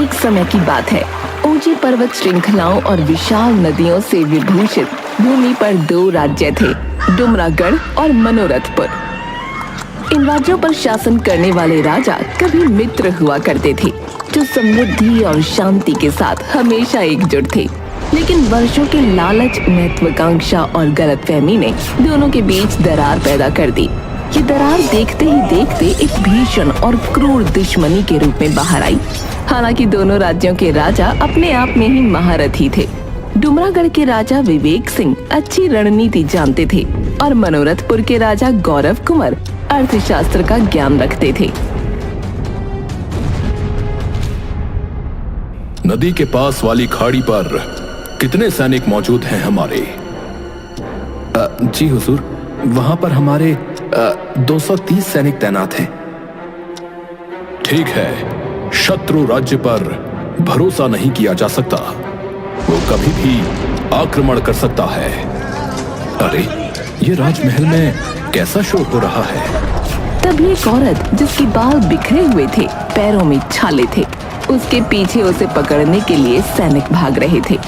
एक समय की बात है। ऊंची पर्वत श्रृंखलाओं और विशाल नदियों से विभूषित भूमि पर दो राज्य थे, डुमरागढ़ और मनोरथपुर। इन राज्यों पर शासन करने वाले राजा कभी मित्र हुआ करते थे, जो समृद्धि और शांति के साथ हमेशा एकजुट थे। लेकिन वर्षों के लालच, महत्वाकांक्षा और गलतफहमी ने दोनों के बीच दरार पैदा कर दी। ये दरार देखते ही देखते एक भीषण और क्रूर दुश्मनी के रूप में बाहर आई। हालांकि दोनों राज्यों के राजा अपने आप में ही महारथी थे। डुमरागढ़ के राजा विवेक सिंह अच्छी रणनीति जानते थे और मनोरथपुर के राजा गौरव कुंवर अर्थशास्त्र का ज्ञान रखते थे। नदी के पास वाली खाड़ी पर कितने सैनिक मौजूद हैं हमारे? जी हुजूर, वहां पर हमारे 230 सैनिक तैनात हैं। ठीक है, शत्रु राज्य पर भरोसा नहीं किया जा सकता। वो कभी भी आक्रमण कर सकता है। अरे, ये राजमहल में कैसा शोर हो रहा है? तभी एक औरत जिसके बाल बिखरे हुए थे, पैरों में छाले थे, उसके पीछे उसे पकड़ने के लिए सैनिक भाग रहे थे।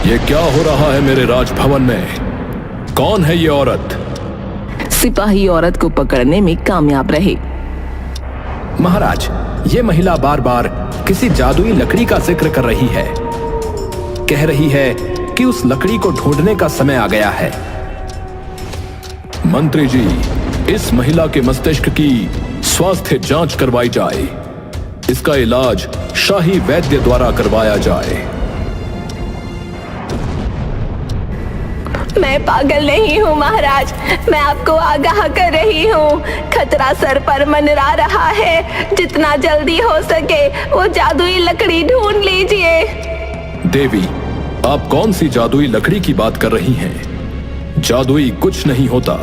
ये क्या हो रहा है मेरे राजभवन में? कौन है ये औरत? सिपाही औरत को पकड़ने में कामयाब रहे। महाराज, ये महिला बार बार किसी जादुई लकड़ी का जिक्र कर रही है। कह रही है कि उस लकड़ी को ढूंढने का समय आ गया है। मंत्री जी, इस महिला के मस्तिष्क की स्वास्थ्य जांच करवाई जाए। इसका इलाज शाही वैद्य द्वारा करवाया जाए। मैं पागल नहीं हूँ महाराज, मैं आपको आगाह कर रही हूँ। खतरा सर पर मंडरा रहा है। जितना जल्दी हो सके वो जादुई लकड़ी ढूंढ लीजिए। देवी, आप कौन सी जादुई लकड़ी की बात कर रही हैं? जादुई कुछ नहीं होता।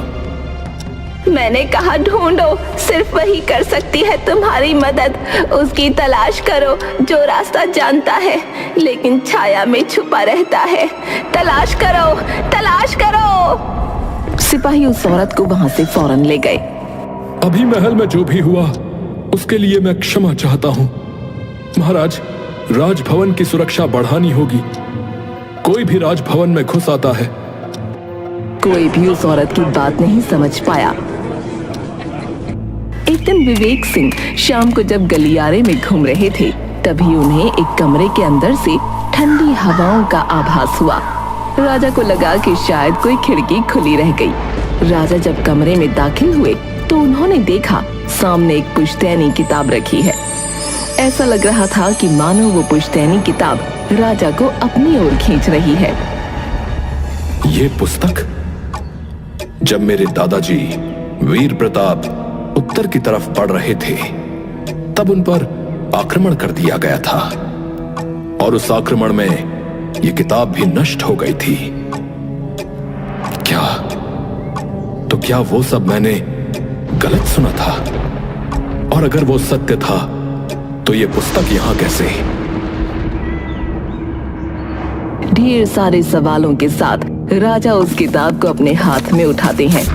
मैंने कहा ढूंढो, सिर्फ वही कर सकती है तुम्हारी मदद। उसकी तलाश करो जो रास्ता जानता है लेकिन छाया में छुपा रहता है। तलाश करो, तलाश करो। सिपाही उस औरत को वहां से फौरन ले गए। अभी महल में जो भी हुआ उसके लिए मैं क्षमा चाहता हूँ। महाराज, राजभवन की सुरक्षा बढ़ानी होगी। कोई भी राजभवन में घुस आता है। कोई भी उस औरत की बात नहीं समझ पाया। एक दिन विवेक सिंह शाम को जब गलियारे में घूम रहे थे, तभी उन्हें एक कमरे के अंदर से ठंडी हवाओं का आभास हुआ। राजा को लगा कि शायद कोई खिड़की खुली रह गई। राजा जब कमरे में दाखिल हुए तो उन्होंने देखा सामने एक पुश्तैनी किताब रखी है। ऐसा लग रहा था कि मानो वो पुश्तैनी किताब राजा को अपनी ओर खींच रही है। ये पुस्तक? जब मेरे दादाजी वीर प्रताप उत्तर की तरफ बढ़ रहे थे, तब उन पर आक्रमण कर दिया गया था और उस आक्रमण में ये किताब भी नष्ट हो गई थी। क्या वो सब मैंने गलत सुना था? और अगर वो सत्य था तो ये पुस्तक यहां कैसे? ढेर सारे सवालों के साथ राजा उस किताब को अपने हाथ में उठाते हैं।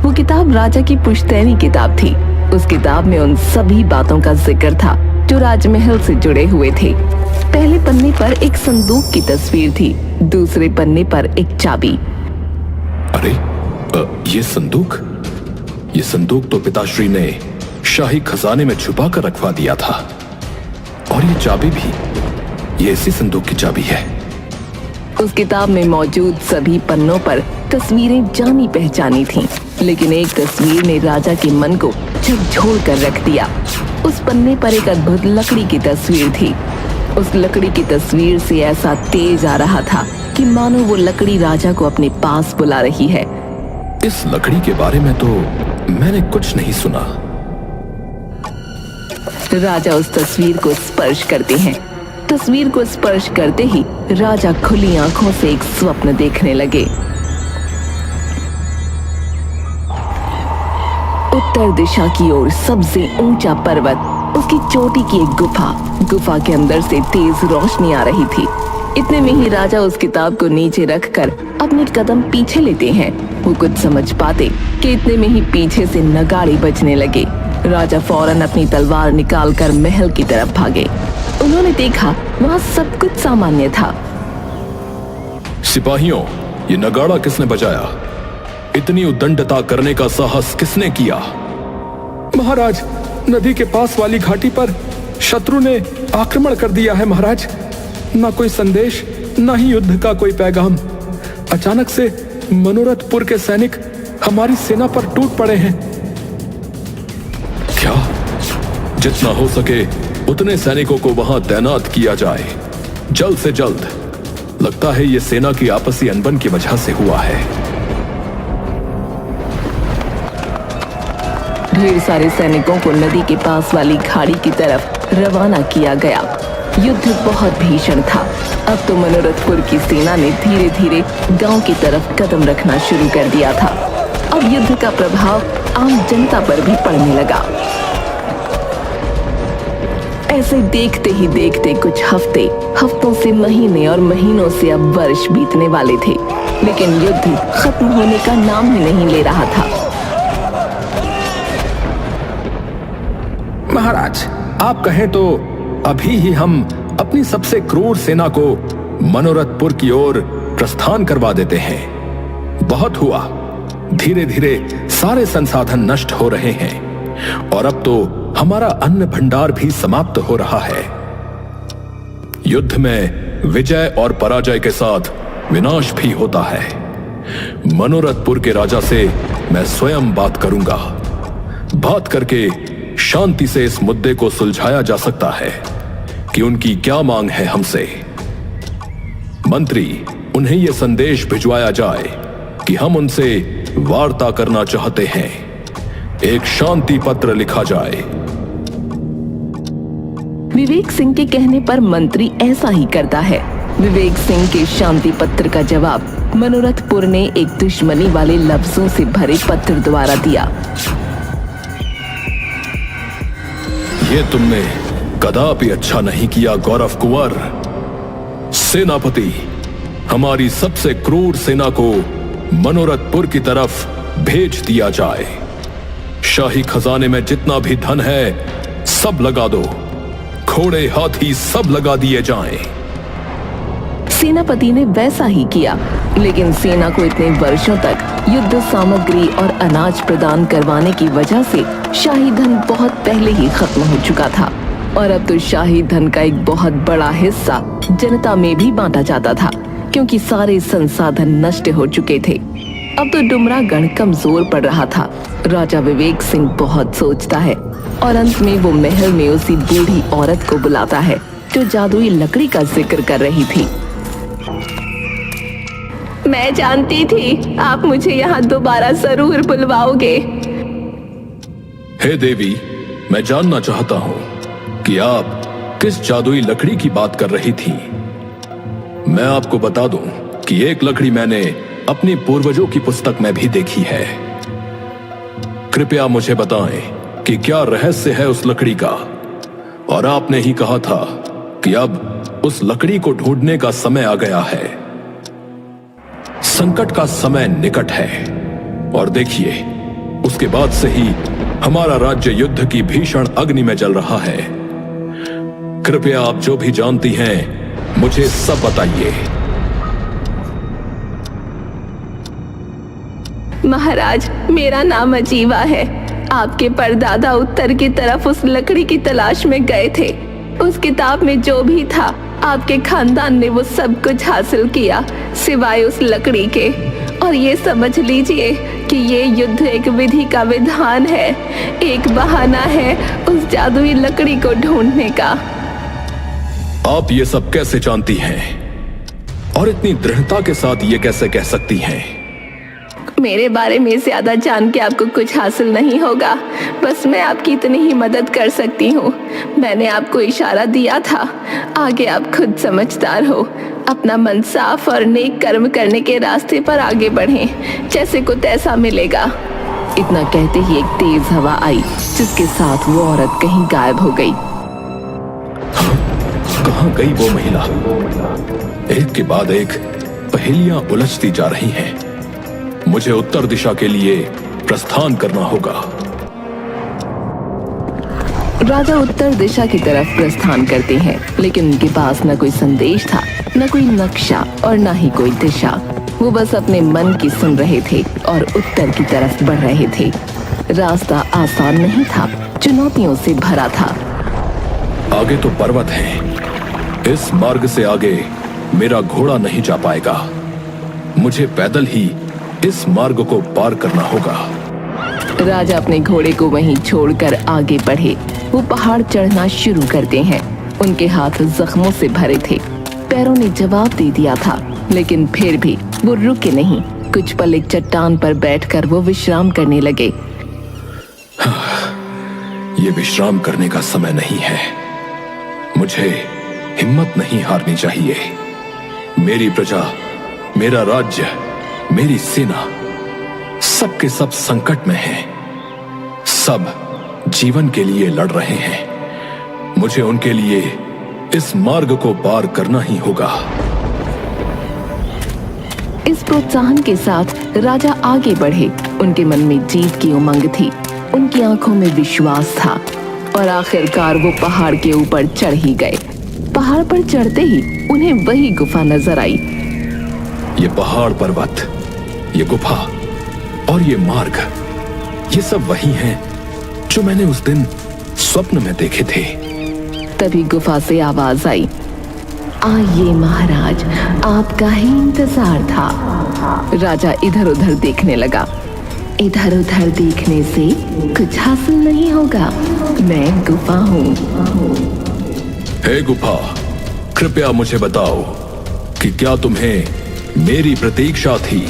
वो किताब राजा की पुश्तैनी किताब थी। उस किताब में उन सभी बातों का जिक्र था जो राजमहल से जुड़े हुए थे। पहले पन्ने पर एक संदूक की तस्वीर थी, दूसरे पन्ने पर एक चाबी। अरे, ये संदूक तो पिताश्री ने शाही खजाने में छुपा कर रखवा दिया था। और ये चाबी भी, ये इसी संदूक की चाबी है। उस किताब में मौजूद सभी पन्नों पर तस्वीरें जानी पहचानी थीं, लेकिन एक तस्वीर ने राजा के मन को झकझोर कर रख दिया। उस पन्ने पर एक अद्भुत लकड़ी की तस्वीर थी। उस लकड़ी की तस्वीर से ऐसा तेज आ रहा था कि मानो वो लकड़ी राजा को अपने पास बुला रही है। इस लकड़ी के बारे में तो मैंने कुछ नहीं सुना। राजा उस तस्वीर को स्पर्श करते हैं। तस्वीर को स्पर्श करते ही राजा खुली आंखों से एक स्वप्न देखने लगे। उत्तर दिशा की ओर सबसे ऊंचा पर्वत, उसकी चोटी की एक गुफा के अंदर से तेज रोशनी आ रही थी। इतने में ही राजा उस किताब को नीचे रखकर अपने कदम पीछे लेते हैं। वो कुछ समझ पाते कि इतने में ही पीछे से नगाड़े बजने लगे। राजा फौरन अपनी तलवार निकालकर महल की तरफ भागे। उन्होंने देखा वहां सब कुछ सामान्य था। सिपाहियों, ये नगाड़ा किसने बजाया? इतनी उद्दंडता करने का साहस किसने किया? महाराज, नदी के पास वाली घाटी पर शत्रु ने आक्रमण कर दिया है महाराज। ना कोई संदेश, ना ही युद्ध का कोई पैगाम। अचानक से मनोरथपुर के सैनिक हमारी सेना पर टूट पड़े हैं। क्या? जितना हो सके उतने सैनिकों को वहां तैनात किया जाए, जल्द से जल्द। लगता है ये सेना की आपसी अनबन की वजह से हुआ है। ढेर सारे सैनिकों को नदी के पास वाली खाड़ी की तरफ रवाना किया गया। युद्ध बहुत भीषण था। अब तो मनोरथपुर की सेना ने धीरे धीरे गांव की तरफ कदम रखना शुरू कर दिया था। अब युद्ध का प्रभाव आम जनता पर भी पड़ने लगा। ऐसे देखते ही देखते कुछ हफ्तों से महीने और महीनों से अब वर्ष बीतने वाले थे, लेकिन युद्ध खत्म होने का नाम ही नहीं ले रहा था। महाराज, आप कहें तो अभी ही हम अपनी सबसे क्रूर सेना को मनोरथपुर की ओर प्रस्थान करवा देते हैं। बहुत हुआ, धीरे धीरे सारे संसाधन नष्ट हो रहे हैं और अब तो हमारा अन्न भंडार भी समाप्त हो रहा है। युद्ध में विजय और पराजय के साथ विनाश भी होता है। मनोरथपुर के राजा से मैं स्वयं बात करूंगा। बात करके शांति से इस मुद्दे को सुलझाया जा सकता है कि उनकी क्या मांग है हमसे। मंत्री, उन्हें यह संदेश भिजवाया जाए कि हम उनसे वार्ता करना चाहते हैं। एक शांति पत्र लिखा जाए। विवेक सिंह के कहने पर मंत्री ऐसा ही करता है। विवेक सिंह के शांति पत्र का जवाब मनोरथपुर ने एक दुश्मनी वाले लफ्जों से भरे पत्र द्वारा दिया। ये तुमने कदापि अच्छा नहीं किया गौरव कुंवर। सेनापति, हमारी सबसे क्रूर सेना को मनोरथपुर की तरफ भेज दिया जाए। शाही खजाने में जितना भी धन है सब लगा दो। घोड़े हाथी सब लगा दिए जाएं। सेनापति ने वैसा ही किया, लेकिन सेना को इतने वर्षों तक युद्ध सामग्री और अनाज प्रदान करवाने की वजह से शाही धन बहुत पहले ही खत्म हो चुका था और अब तो शाही धन का एक बहुत बड़ा हिस्सा जनता में भी बांटा जाता था, क्योंकि सारे संसाधन नष्ट हो चुके थे। अब तो डुमरागढ़ कमजोर पड़ रहा था। राजा विवेक सिंह बहुत सोचता है और अंत में वो महल में उसी बूढ़ी औरत को बुलाता है जो जादुई लकड़ी का जिक्र कर रही थी। मैं जानती थी आप मुझे यहाँ दोबारा जरूर बुलवाओगे। हे देवी, मैं जानना चाहता हूं कि आप किस जादुई लकड़ी की बात कर रही थी। मैं आपको बता दूं कि एक लकड़ी मैंने अपने पूर्वजों की पुस्तक में भी देखी है। कृपया मुझे बताएं कि क्या रहस्य है उस लकड़ी का। और आपने ही कहा था कि अब उस लकड़ी को ढूंढने का समय आ गया है। संकट का समय निकट है और देखिए, उसके बाद से ही हमारा राज्य युद्ध की भीषण अग्नि में जल रहा है। कृपया आप जो भी जानती हैं मुझे सब बताइए। महाराज, मेरा नाम अजीवा है। आपके परदादा उत्तर की तरफ उस लकड़ी की तलाश में गए थे। उस किताब में जो भी था, आपके खानदान ने वो सब कुछ हासिल किया सिवाय उस लकड़ी के। और ये समझ लीजिए कि ये युद्ध एक विधि का विधान है, एक बहाना है उस जादुई लकड़ी को ढूंढने का। आप ये सब कैसे जानती हैं और इतनी दृढ़ता के साथ ये कैसे कह सकती हैं? मेरे बारे में ज्यादा जान के आपको कुछ हासिल नहीं होगा। बस मैं आपकी इतनी ही मदद कर सकती हूँ। मैंने आपको इशारा दिया था, आगे आप खुद समझदार हो। अपना मन साफ और नेक कर्म करने के रास्ते पर आगे बढ़ें, जैसे को तैसा मिलेगा। इतना कहते ही एक तेज हवा आई, जिसके साथ वो औरत कहीं गायब हो गई। कहाँ गई वो महिला? एक के बाद एक पहेलियां उलझती जा रही हैं। मुझे उत्तर दिशा के लिए प्रस्थान करना होगा। राजा उत्तर दिशा की तरफ प्रस्थान करते हैं, लेकिन उनके पास न कोई संदेश था, न कोई नक्शा और न ही कोई दिशा। वो बस अपने मन की सुन रहे थे और उत्तर की तरफ बढ़ रहे थे। रास्ता आसान नहीं था, चुनौतियों से भरा था। आगे तो पर्वत है, इस मार्ग से आगे मेरा घोड़ा नहीं जा पाएगा। मुझे पैदल ही इस मार्ग को पार करना होगा। राजा अपने घोड़े को वहीं छोड़कर आगे बढ़े। वो पहाड़ चढ़ना शुरू करते हैं। उनके हाथ जख्मों से भरे थे, पैरों ने जवाब दे दिया था, लेकिन फिर भी वो रुके नहीं। कुछ पल एक चट्टान पर बैठकर वो विश्राम करने लगे। ये विश्राम करने का समय नहीं है। मुझे हिम्मत नहीं हारनी चाहिए। मेरी प्रजा, मेरा राज्य, मेरी सेना, सबके सब संकट में हैं। सब जीवन के लिए लड़ रहे हैं। मुझे उनके लिए इस मार्ग को पार करना ही होगा। इस प्रोत्साहन के साथ राजा आगे बढ़े। उनके मन में जीत की उमंग थी, उनकी आंखों में विश्वास था और आखिरकार वो पहाड़ के ऊपर चढ़ ही गए। पहाड़ पर चढ़ते ही उन्हें वही गुफा नजर आई। ये पहाड़, पर्वत, ये गुफा और ये मार्ग, ये सब वही हैं जो मैंने उस दिन स्वप्न में देखे थे। तभी गुफा से आवाज आई, आइए महाराज, आपका ही इंतजार था। राजा इधर उधर देखने लगा। इधर उधर देखने से कुछ हासिल नहीं होगा, मैं गुफा हूँ। हे गुफा, कृपया मुझे बताओ कि क्या तुम्हें मेरी प्रतीक्षा थी?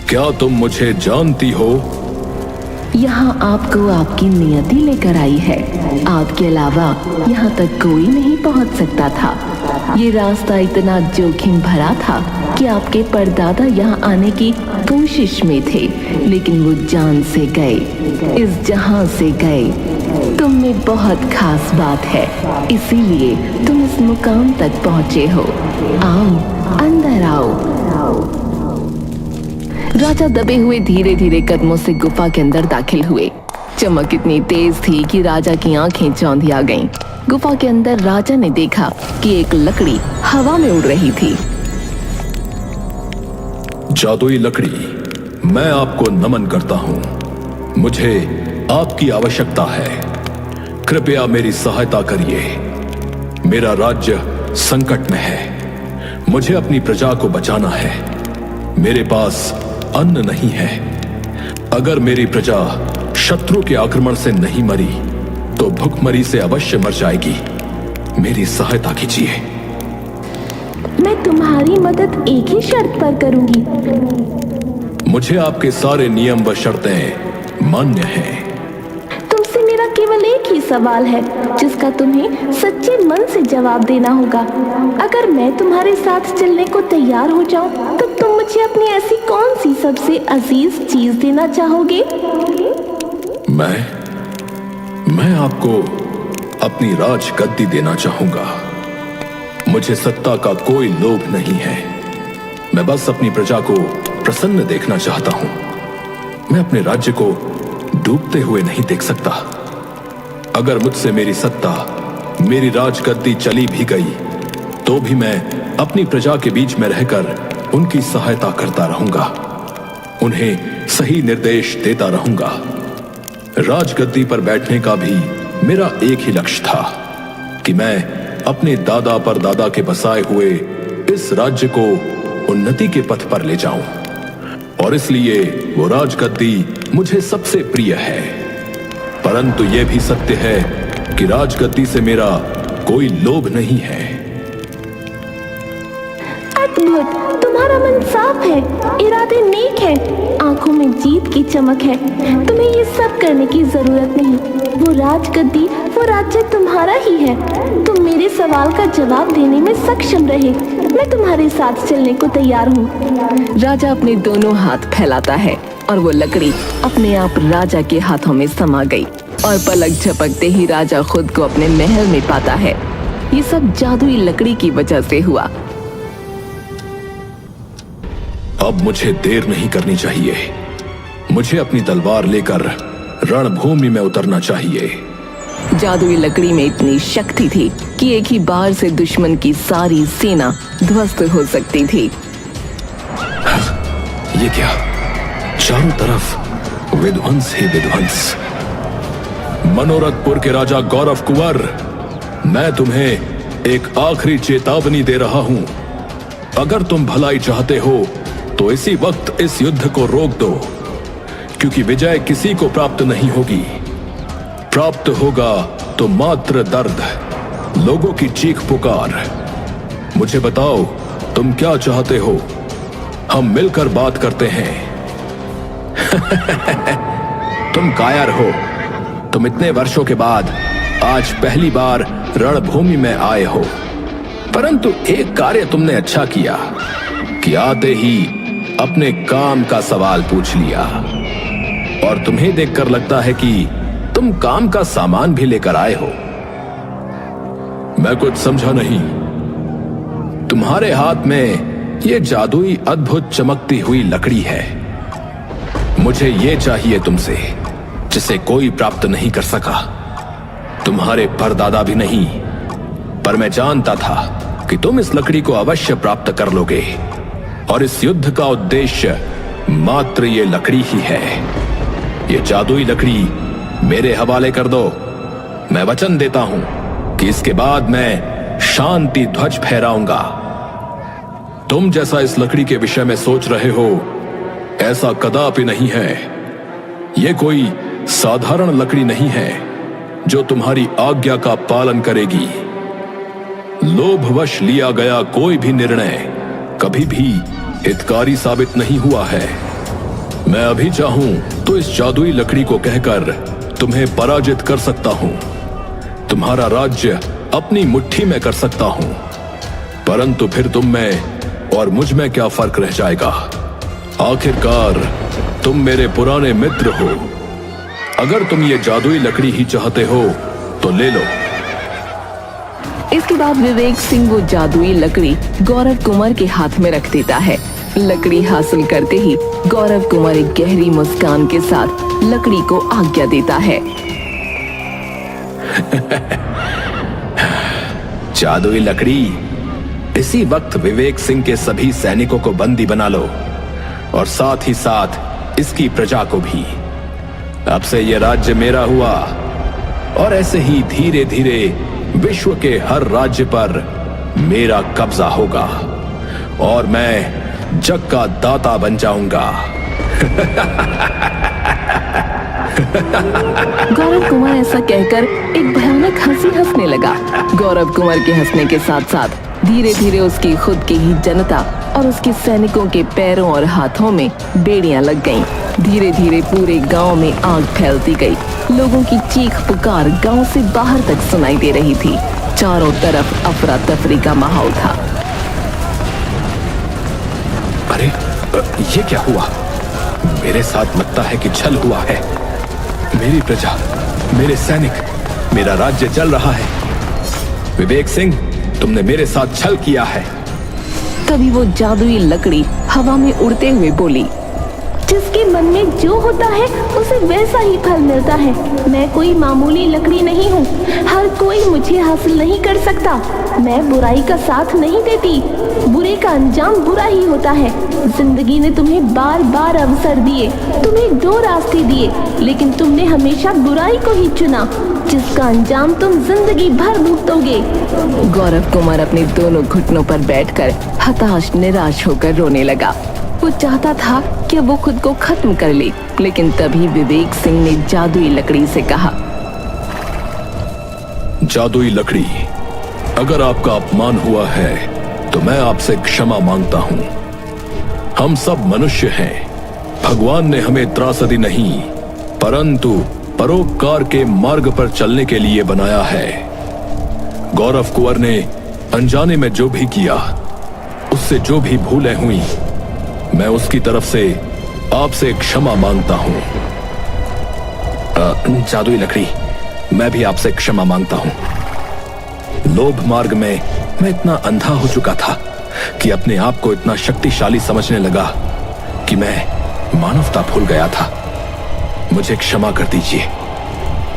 क्या तुम मुझे जानती हो? यहाँ आपको आपकी नियति लेकर आई है। आपके अलावा यहाँ तक कोई नहीं पहुँच सकता था। ये रास्ता इतना जोखिम भरा था कि आपके परदादा यहाँ आने की कोशिश में थे, लेकिन वो जान से गए, इस जहां से गए। तुम में बहुत खास बात है, इसीलिए तुम इस मुकाम तक पहुँचे हो। आओ, अंदर आओ। राजा दबे हुए धीरे धीरे कदमों से गुफा के अंदर दाखिल हुए। चमक इतनी तेज थी कि राजा की आंखें चौंधिया गईं। गुफा के अंदर राजा ने देखा कि एक लकड़ी हवा में उड़ रही थी। जादुई लकड़ी, मैं आपको नमन करता हूं। मुझे आपकी आवश्यकता है। कृपया मेरी सहायता करिए। मेरा राज्य संकट में है। मुझे अपनी प्रजा को बचाना है। मेरे पास अन्न नहीं है। अगर मेरी प्रजा शत्रु के आक्रमण से नहीं मरी तो भूखमरी से अवश्य मर जाएगी। मेरी सहायता कीजिए। मैं तुम्हारी मदद एक ही शर्त पर करूंगी। मुझे आपके सारे नियम व शर्तें मान्य हैं। तुमसे मेरा केवल एक ही सवाल है, जिसका तुम्हें सच्चे मन से जवाब देना होगा। अगर मैं तुम्हारे साथ चलने को तैयार हो जाऊं, तो तुम मुझे अपनी ऐसी कौन सी सबसे अजीज चीज देना चाहोगे? मैं आपको अपनी राज गद्दी देना चाहूंगा। मुझे सत्ता का कोई लोभ नहीं है। मैं बस अपनी प्रजा को प्रसन्न देखना चाहता हूं। मैं अपने राज्य को डूबते हुए नहीं देख सकता। अगर मुझसे मेरी सत्ता, मेरी राजगद्दी चली भी गई, तो भी मैं अपनी प्रजा के बीच में रहकर उनकी सहायता करता रहूंगा। उन्हें सही निर्देश देता रहूंगा। राजगद्दी पर बैठने का भी मेरा एक ही लक्ष्य था कि मैं अपने दादा परदादा के बसाए हुए इस राज्य को उन्नति के पथ पर ले जाऊं, और इसलिए वो राजगद्दी मुझे सबसे प्रिय है। परंतु यह भी सत्य है कि राजगद्दी से मेरा कोई लोभ नहीं है। अद्भुत, तुम्हारा मन साफ है, इरादे नेक है, आंखों में जीत की चमक है। तुम्हें ये सब करने की जरूरत नहीं। वो राजगद्दी, वो राज्य तुम्हारा ही है। तुम मेरे सवाल का जवाब देने में सक्षम रहे। मैं तुम्हारे साथ चलने को तैयार हूँ। राजा अपने दोनों हाथ फैलाता है और वो लकड़ी अपने आप राजा के हाथों में समा गई और पलक झपकते ही राजा खुद को अपने महल में पाता है। ये सब जादुई लकड़ी की वजह से हुआ। अब मुझे देर नहीं करनी चाहिए। मुझे अपनी तलवार लेकर रणभूमि में उतरना चाहिए। जादुई लकड़ी में इतनी शक्ति थी कि एक ही बार से दुश्मन की सारी सेना ध्वस्त हो सकती थी। ये क्या? चारों तरफ विध्वंस ही विध्वंस। मनोरथपुर के राजा गौरव कुंवर, मैं तुम्हें एक आखिरी चेतावनी दे रहा हूं। अगर तुम भलाई चाहते हो तो इसी वक्त इस युद्ध को रोक दो, क्योंकि विजय किसी को प्राप्त नहीं होगी। प्राप्त होगा तो मात्र दर्द, लोगों की चीख पुकार। मुझे बताओ, तुम क्या चाहते हो? हम मिलकर बात करते हैं। तुम कायर हो। तुम इतने वर्षों के बाद आज पहली बार रणभूमि में आए हो, परंतु एक कार्य तुमने अच्छा किया कि आते ही अपने काम का सवाल पूछ लिया। और तुम्हें देखकर लगता है कि तुम काम का सामान भी लेकर आए हो। मैं कुछ समझा नहीं। तुम्हारे हाथ में यह जादुई अद्भुत चमकती हुई लकड़ी है। मुझे यह चाहिए तुमसे, जिसे कोई प्राप्त नहीं कर सका, तुम्हारे परदादा भी नहीं। पर मैं जानता था कि तुम इस लकड़ी को अवश्य प्राप्त कर लोगे, और इस युद्ध का उद्देश्य मात्र ये लकड़ी ही है। ये जादुई लकड़ी मेरे हवाले कर दो। मैं वचन देता हूं कि इसके बाद मैं शांति ध्वज फहराऊंगा। तुम जैसा इस लकड़ी के विषय में सोच रहे हो, ऐसा कदापि नहीं है। यह कोई साधारण लकड़ी नहीं है जो तुम्हारी आज्ञा का पालन करेगी। लोभवश लिया गया कोई भी निर्णय कभी भी हितकारी साबित नहीं हुआ है। मैं अभी चाहूं तो इस जादुई लकड़ी को कहकर तुम्हें पराजित कर सकता हूं, तुम्हारा राज्य अपनी मुट्ठी में कर सकता हूं, परंतु फिर तुम में और मुझ में क्या फर्क रह जाएगा? आखिरकार तुम मेरे पुराने मित्र हो। अगर तुम ये जादुई लकड़ी ही चाहते हो तो ले लो। इसके बाद विवेक सिंह वो जादुई लकड़ी गौरव कुमार के हाथ में रख देता है। लकड़ी हासिल करते ही गौरव कुमार एक गहरी मुस्कान के साथ लकड़ी को आज्ञा देता है। जादुई लकड़ी, इसी वक्त विवेक सिंह के सभी सैनिकों को बंदी बना लो, और साथ ही साथ इसकी प्रजा को भी। अब से यह राज्य मेरा हुआ, और ऐसे ही धीरे धीरे विश्व के हर राज्य पर मेरा कब्जा होगा, और मैं जग का दाता बन जाऊंगा। गौरव कुमार ऐसा कहकर एक भयानक हंसी हंसने लगा। गौरव कुमार के हंसने के साथ साथ धीरे धीरे उसकी खुद की ही जनता और उसके सैनिकों के पैरों और हाथों में बेड़ियां लग गईं। धीरे धीरे पूरे गांव में आग फैलती गई। लोगों की चीख पुकार गांव से बाहर तक सुनाई दे रही थी। चारों तरफ अफरा तफरी का माहौल था। अरे, ये क्या हुआ? मेरे साथ लगता है कि छल हुआ है। मेरी प्रजा, मेरे सैनिक, मेरा राज्य जल रहा है। विवेक सिंह, तुमने मेरे साथ छल किया है। तभी वो जादुई लकड़ी हवा में उड़ते हुए बोली, जिसके मन में जो होता है उसे वैसा ही फल मिलता है। मैं कोई मामूली लकड़ी नहीं हूँ। हर कोई मुझे हासिल नहीं कर सकता। मैं बुराई का साथ नहीं देती। बुरे का अंजाम बुरा ही होता है। जिंदगी ने तुम्हें बार बार अवसर दिए, तुम्हें 2 रास्ते दिए, लेकिन तुमने हमेशा बुराई को ही चुना, जिसका अंजाम तुम जिंदगी भर भुगतोगे। गौरव कुमार अपने दोनों घुटनों पर बैठकर हताश निराश होकर रोने लगा। वो चाहता था कि वो खुद को खत्म कर ले, लेकिन तभी विवेक सिंह ने जादुई लकड़ी से कहा, जादुई लकड़ी, अगर आपका अपमान हुआ है तो मैं आपसे क्षमा मांगता हूं। हम सब मनुष्य हैं। भगवान ने हमें त्रासदी नहीं, परंतु परोपकार के मार्ग पर चलने के लिए बनाया है। गौरव कुंवर ने अनजाने में जो भी किया, उससे जो भी भूलें हुई, मैं उसकी तरफ से आपसे क्षमा मांगता हूं। जादुई लकड़ी, मैं भी आपसे क्षमा मांगता हूं। लोभ मार्ग में मैं इतना अंधा हो चुका था कि अपने आप को इतना शक्तिशाली समझने लगा कि मैं मानवता भूल गया था। मुझे क्षमा कर दीजिए।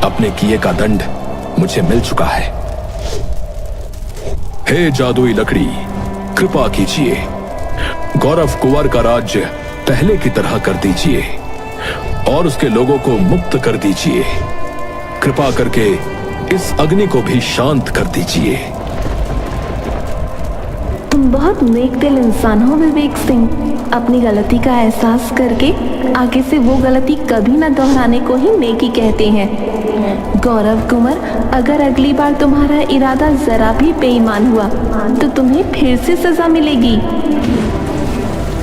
अपने किए का दंड मुझे मिल चुका है। हे जादुई लकड़ी, कृपा कीजिए, गौरव कुंवर का राज्य पहले की तरह कर दीजिए और उसके लोगों को मुक्त कर दीजिए। कृपा करके इस अग्नि को भी शांत कर दीजिए। तुम बहुत नेक दिल इंसान हो विवेक सिंह। अपनी गलती का एहसास करके आगे से वो गलती कभी न दोहराने को ही नेकी कहते हैं। गौरव कुंवर, अगर अगली बार तुम्हारा इरादा जरा भी बेईमान हुआ तो तुम्हें फिर से सजा मिलेगी।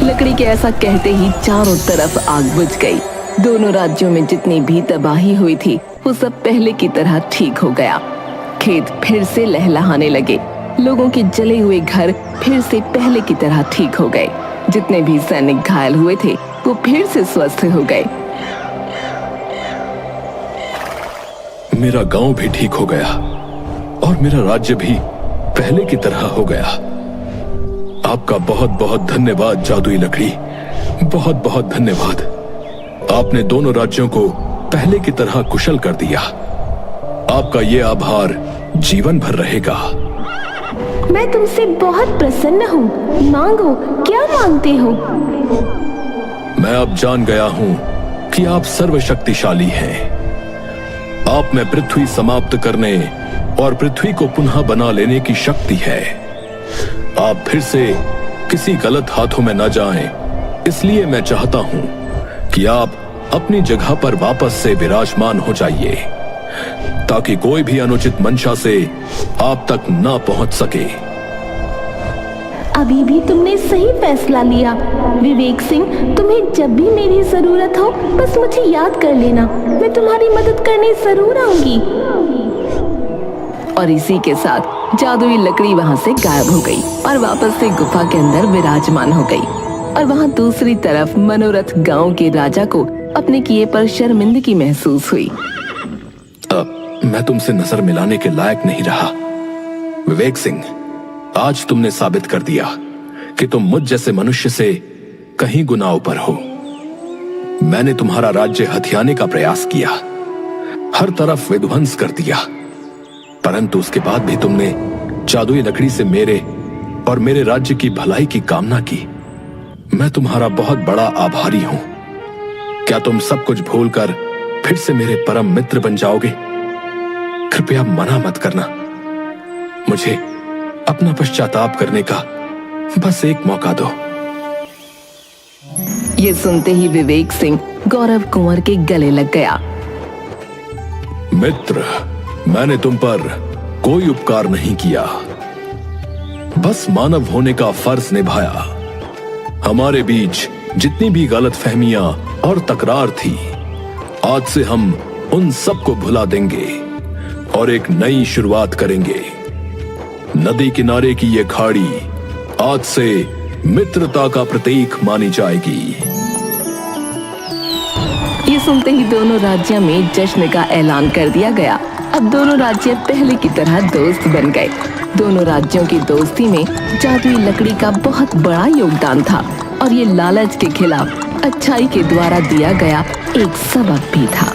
लकड़ी के ऐसा कहते ही चारों तरफ आग बुझ गई। दोनों राज्यों में जितनी भी तबाही हुई थी वो सब पहले की तरह ठीक हो गया। खेत फिर से लहलहाने लगे। लोगों के जले हुए घर फिर से पहले की तरह ठीक हो गए। जितने भी सैनिक घायल हुए थे वो फिर से स्वस्थ हो गए। मेरा गांव भी ठीक हो गया और मेरा राज्य भी पहले की तरह हो गया। आपका बहुत बहुत धन्यवाद जादुई लकड़ी, बहुत बहुत धन्यवाद। आपने दोनों राज्यों को पहले की तरह कुशल कर दिया। आपका ये आभार जीवन भर रहेगा। मैं तुमसे बहुत प्रसन्न हूँ। मांगो, क्या मांगते हो? मैं अब जान गया हूं कि आप सर्वशक्तिशाली हैं। आप में पृथ्वी समाप्त करने और पृथ्वी को पुनः बना लेने की शक्ति है। आप फिर से किसी गलत हाथों में न जाएं, इसलिए मैं चाहता हूं कि आप अपनी जगह पर वापस से विराजमान हो जाइए ताकि कोई भी अनुचित मंशा से आप तक ना पहुंच सके। अभी भी तुमने सही फैसला लिया विवेक सिंह। तुम्हें जब भी मेरी जरूरत हो बस मुझे याद कर लेना, मैं तुम्हारी मदद करने जरूर आऊंगी। और इसी के साथ जादुई लकड़ी वहां से गायब हो गई और वापस से गुफा के अंदर विराजमान हो गई। और वहां दूसरी तरफ मनोरथ गांव के राजा को अपने किए पर शर्मिंदगी महसूस हुई। मैं तुमसे नजर मिलाने के लायक नहीं रहा विवेक सिंह। आज तुमने साबित कर दिया कि तुम मुझ जैसे मनुष्य से कहीं गुना ऊपर हो। मैंने तुम्हारा राज्य हथियाने का प्रयास किया, हर तरफ विध्वंस कर दिया, परंतु उसके बाद भी तुमने जादुई लकड़ी से मेरे और मेरे राज्य की भलाई की कामना की। मैं तुम्हारा बहुत बड़ा आभारी हूं। क्या तुम सब कुछ भूलकर फिर से मेरे परम मित्र बन जाओगे? कृपया मना मत करना। मुझे अपना पश्चाताप करने का बस एक मौका दो। ये सुनते ही विवेक सिंह गौरव कुंवर के गले लग गया। मित्र, मैंने तुम पर कोई उपकार नहीं किया, बस मानव होने का फर्ज निभाया। हमारे बीच जितनी भी गलतफहमियां और तकरार थी, आज से हम उन सब को भुला देंगे और एक नई शुरुआत करेंगे। नदी किनारे की ये खाड़ी आज से मित्रता का प्रतीक मानी जाएगी। ये सुनते ही दोनों राज्यों में जश्न का ऐलान कर दिया गया। अब दोनों राज्य पहले की तरह दोस्त बन गए। दोनों राज्यों की दोस्ती में जादुई लकड़ी का बहुत बड़ा योगदान था और ये लालच के खिलाफ अच्छाई के द्वारा दिया गया एक सबक भी था।